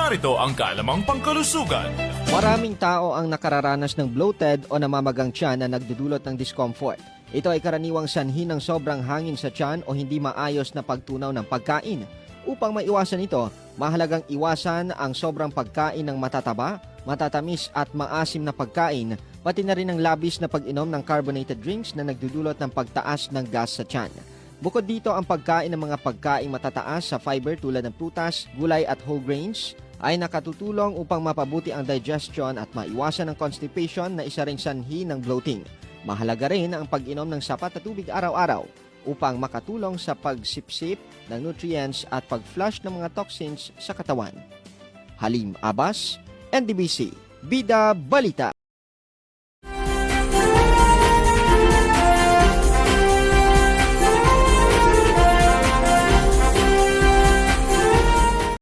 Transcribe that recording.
narito ang kalamang pangkalusugan. Maraming tao ang nakararanas ng bloated o namamagang tiyan na nagdudulot ng discomfort. Ito ay karaniwang sanhi ng sobrang hangin sa tiyan o hindi maayos na pagtunaw ng pagkain. Upang maiwasan ito, mahalagang iwasan ang sobrang pagkain ng matataba, matatamis at maasim na pagkain, pati na rin ang labis na pag-inom ng carbonated drinks na nagdudulot ng pagtaas ng gas sa tiyan. Bukod dito, ang pagkain ng mga pagkain matataas sa fiber tulad ng prutas, gulay at whole grains ay nakatutulong upang mapabuti ang digestion at maiwasan ang constipation na isa ring sanhi ng bloating. Mahalaga rin ang pag-inom ng sapat na tubig araw-araw upang makatulong sa pagsipsip ng nutrients at pag-flush ng mga toxins sa katawan. Halim Abbas, NDBC, Bida Balita.